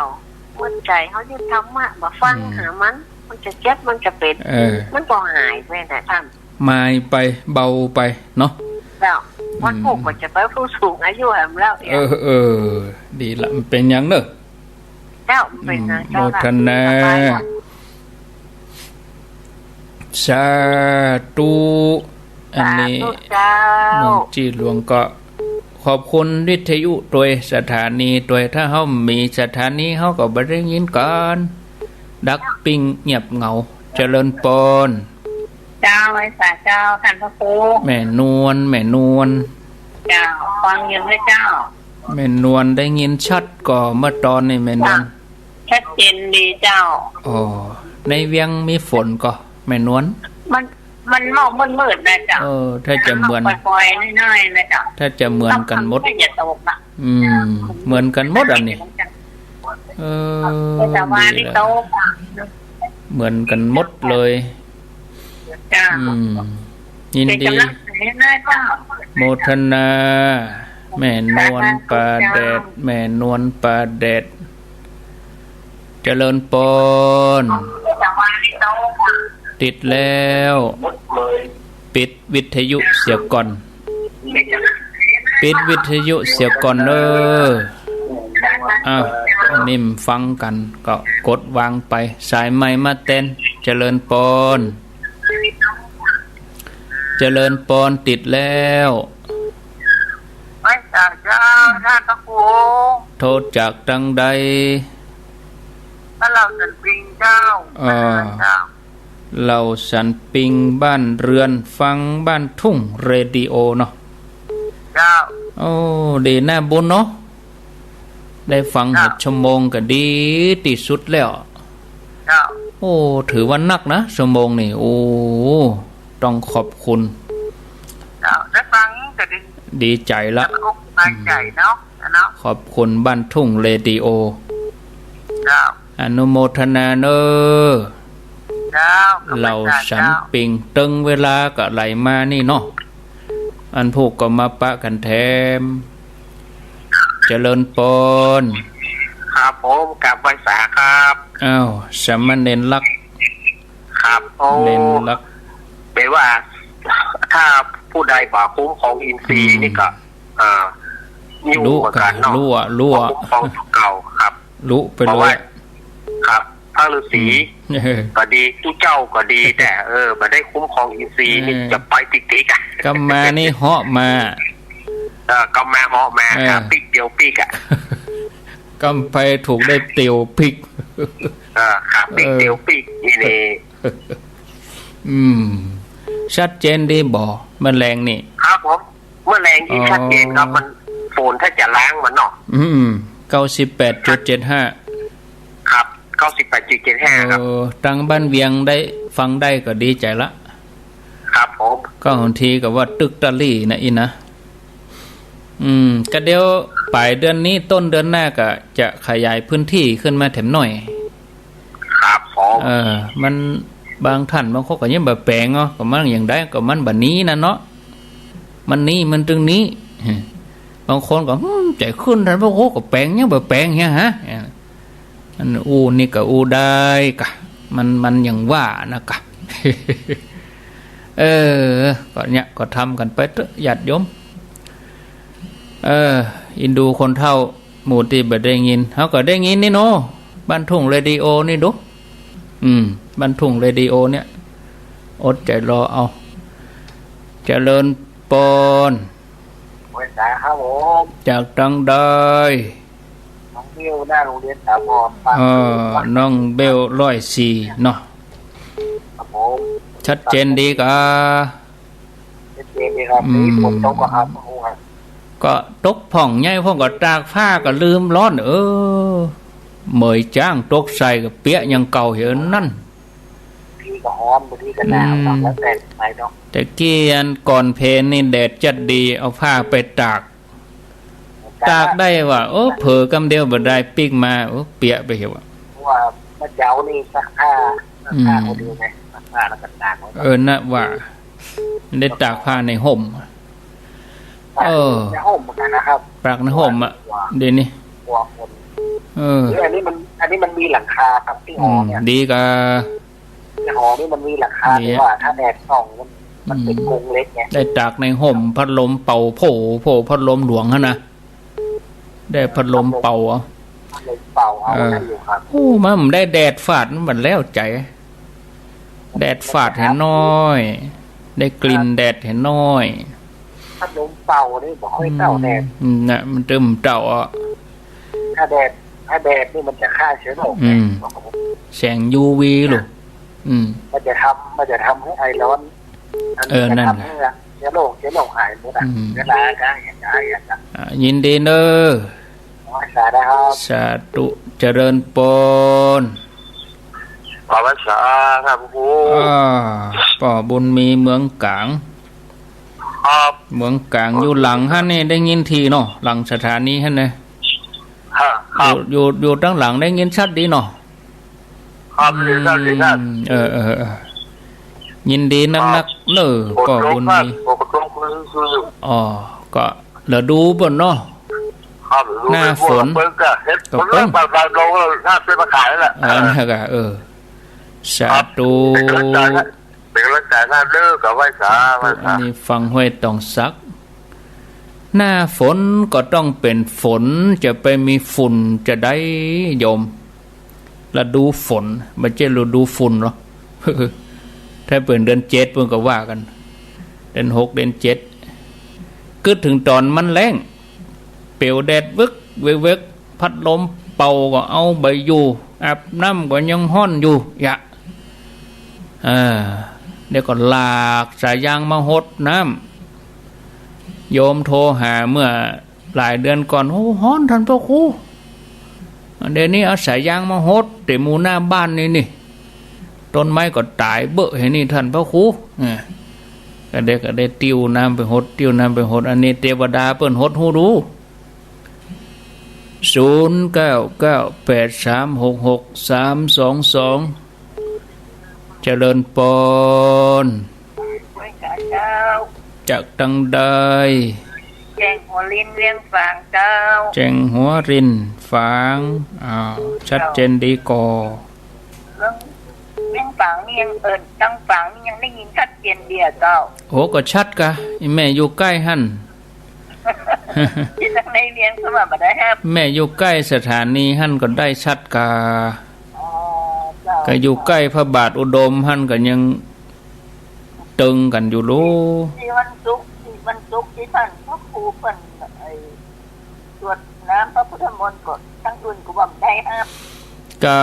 เมื่อใจเขาจะทำมาบ่ฟังหามันจะเจ็บมันจะเป็นมันก็หายไปนะท่านมายไปเบาไปเนาะแล้ววันพวกก็จะไปผู้สูงอายุแหมแล้วดีละมันเป็นอย่างเนอะเจ้าเป็นนะโมทนาสาธุอันนี้หลวงจีหลวงก็ขอบคุณวิทยุโดยสถานีโดยถ้าเขามีสถานีเขาก็บ่ได้ยินกันดักปิ้งเงียบเหงาเจริญปนเจ้าไว้สาเจ้าท่านพระครูแม่นวลเจ้าฟังยังไม่เจ้าแม่นวลได้ยินชัดก่อเมื่อตอนนี้แม่นวลชัดเจนดีเจ้าอ๋อในเวียงมีฝนก็แม่นวลมันมองมืดๆนะจ๊ะถ้าจะเหมือนปล่อยๆน้อยๆนะจ๊ะถ้าจะเหมือนกันหมดเหมือนกันหมดอันนี้แต่ว่านี่โตเหมือนกันหมดเลยจ้ะยินดีโมทนาแม่นวลปลาแดดแม่นวลปลาแดดเจริญปนติดแล้วปิดวิทยุเสียก่อนปิดวิทยุเสียก่อนนิ่มฟังกันก็กดวางไปสายไม้มาเต้นเจริญปนเจริญปนติดแล้วไม่จากเจ้าท่านพระครูโทษจากดังใดถ้าเราจะปิงเจ้าเราสันปิงบ้านเรือนฟังบ้านทุ่งเรดิโอเนาะเจ้าดีน่าบุญเนาะได้ฟัง6 ชั่วโมงก็ดีที่สุดแล้วเจ้าถือว่านักนะชั่วโมงนี่ต้องขอบคุณเจ้าได้ฟังก็ดีใจละใจเนาะขอบคุณบ้านทุ่งเรดิโอเจ้าอนุโมทนาเนอเราสันปิงตึงเวลาก็ไหลมานี่เนาะอันพวกก็มาปะกันแถมเจริญปนครับผมกับไวสาครับสมณเณรลักครับเณรลักแปลว่าถ้าผู้ใดบ่คุ้มของอินทรีย์นี่ก็รู้กันรั่วของเก่าครับรู้ไปเลยครับพระฤาษีก็ดีผู้เจ้าก็ดีแต่มาได้คุ้มครองอินทรีย์นี่จะไปติกันก็มานี่เหาะมาก็มาเหาะมาปิกเตียวปิกก็ไปถูกได้เตียวปิกครับปิกเตียวปิกนี่ชัดเจนดีบ่แมลงนี่ครับผมแมลงที่ชัดเจนครับมันโฟนถ้าจะล้างมันเนาะ98.75ครับ98.75ครับทางบ้านเวียงได้ฟังได้ก็ดีใจละครับผมก็บางทีก็ว่าตึกตะลี่นะอีนะก็เดี๋ยวปลายเดือนนี้ต้นเดือนหน้าก็จะขยายพื้นที่ขึ้นมาแถมหน่อยครับผมมันบางท่านบางคนก็ยังแบบแปลงเนาะก็มันอย่างได้ก็มันแบบนี้นะเนาะมันนี้มันตรงนี้บางคนก็ใจขึ้นท่านพวกโอ้ก็แปลงยังแบบแปลงเงี้ยฮะอันนี่ก็ได้กะมันอย่างว่านะกะก็เนี่ยก็ทำกันไปเถอะญาติโยมอินดูคนเฒ่าหมู่ที่บ่ได้ยินเฮาก็ได้ยินนี่เนาะบ้านทุ่งเรดิโอนี่ดูบ้านทุ่งเรดิโอเนี่ยอดใจรอเอาเจริญปนครับผมจากดังได้น้องเบลหน้าโรงเรียนสามน้องเบล104เนาะครับผมชัดเจนดีกะชัดเจนดีครับนี่ฝนตกก็ครับก็ตกผ่องใหญ่พ่องก็ตากผ้าก็ลืมร้อนเมยจ้างตกใส่ก็เปียยังเก่าเห็นนั่นพี่ก็หอมบางทีก็หนาวแล้วแต่ไปเนาะแต่เกียนก่อนเพลนี่แดดจัดดีเอาผ้าไปตากได้ว่าเผลอกำเดียวบ่ได้ปีกมาเปียไปเหรอว่าเมื่อเช้านี่ซักผ้าคนเดียวไงซักผ้าแล้วก็ตากนะว่าได้ตากผ้าในห่ม ในห่มเหมือนกันนะครับปากในห่มอ่ะเดี๋ยวนี้หัวคนอันนี้มันมีหลังคาครับที่หอเนี่ยดีกะในหอนี่มันมีหลังคาแต่ว่าถ้าแดดส่องมันเป็นกรงเล็กไงได้ตากในห่มพัดลมเป่าโผพัดลมหลวงฮะนะได้พัดลมเป่าเอาอยู่ครับโอ้มันได้แดดฝาดมันแล้วใจแดดฝาดเห็นน้อยได้กลิ่นแดดเห็นน้อยพัดลมเป่านี่บอกให้เป่าแดดน่ะมันเติมเต่าอ่ะถ้าแดดนี่มันจะฆ่าเชื้อโรคแสง UV หรอมันจะทำให้ไอร้อนนั่นเชื้อโรคหายหมดอ่ะเวลาได้อย่างไรยินดีเนอะสาธุเจริญปนขอพระสาครับครูป่อบุญมีเมืองกลางเมืองกลางอยู่หลังฮะนี่ได้ยินทีเนาะหลังสถานีฮะเนี่ยอยู่ตั้งหลังได้ยินชัดดีเนาะยินดีนักเนอะป่อบุญมีก็เหลือดูบนเนาะหน้าฝนก็เพิ่งบางโลก็น่าซื้อมาขายแล้วแหละนะครับสาธุเป็นกำลังใจน่าเลิกกับไหว้สาอันนี้ฟังห้วยต้องซักหน้าฝนก็ต้องเป็นฝนจะไปมีฝุ่นจะได้โยมฤดูฝนไม่ใช่ฤดูฝุ่นหรอถ้าเปิดเดือน7เพิ่นก็ว่ากันเดือน6เดือน7กึดถึงตอนมันแล้งเปลวแดดวึกเวกพัดลมเป่าก็เอาใบอยู่อาบน้ำก็ยังห้อนอยู่เดี๋ยวก็ลากสายยางมาหดน้ำโยมโทรหาเมื่อหลายเดือนก่อนโอ้ฮ้อนท่านพ่อครูเดี๋ยวนี้เอาสายยางมาหดแต่หมู่หน้าบ้านนี่ต้นไม้ก็ตายเบอะเห็นนี่ท่านพ่อครูก็ได้ติ้วน้ำไปหดอันนี้เทวดาเปิ้นหดหูรู้0998366322เจริญปนจากตังใดแจงหัวรินเลี้ยงฝางเจ้าแจงหัวรินฝางชัดเจนดีก่อเลี้ยงฝางนี่ยังตั้งฝางนี่ยังได้ยินชัดเจนเดียเจ้าโอ้ก็ชัดกะแม่อยู่ใกล้หั่นที่ทางในเรียนเข้ามาบ่ได้ครับแม่อยู่ใกล้สถานีหั่นก็ได้ชัดกะก็อยู่ใกล้พระบาทอุดมหั่นก็ยังตึงกันอยู่รู้ที่วันศุกร์ที่ท่านพระครูเพิ่นตรวจน้ำพระพุทธมนต์ก็ทั้งอื่นก็บ่ได้ครับก็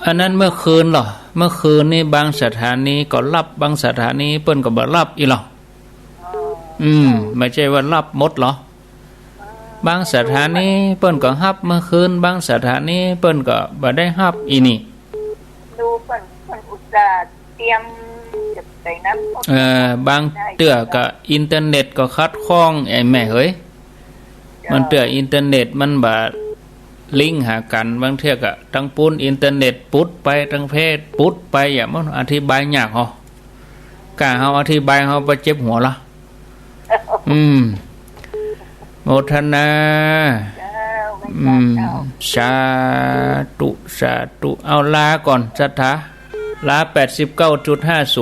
อันนั้นเมื่อคืนเหรอเมื่อคืนนี่บางสถานีก็รับบางสถานีเพิ่นก็บ่รับอีหรอไม่ใช่ว่ารับหมดหรอบางสถานีเปิ้นก็รับเมื่อคืนบางสถานีเปิ้นก็บ่ได้รับอีนี่ดูเปิ้นอุตส่าห์เตรียมจะไปน้ำบางเตื้อก็อินเทอร์เน็ตก็คัดข้องไอ้แม่เฮ้ยมันเตื้ออินเทอร์เน็ตมันบ่ลิงก์หากันบางเทื่อก็ทั้งปุ้นอินเทอร์เน็ตปุ๊ดไปทั้งเพศปุ๊ดไปอย่ามันอธิบายยากหรอกะเฮาอธิบายเฮาบ่เจ็บหัวล่ะโมทนาสาธุเอาลาก่อนสัทธาลา 89.50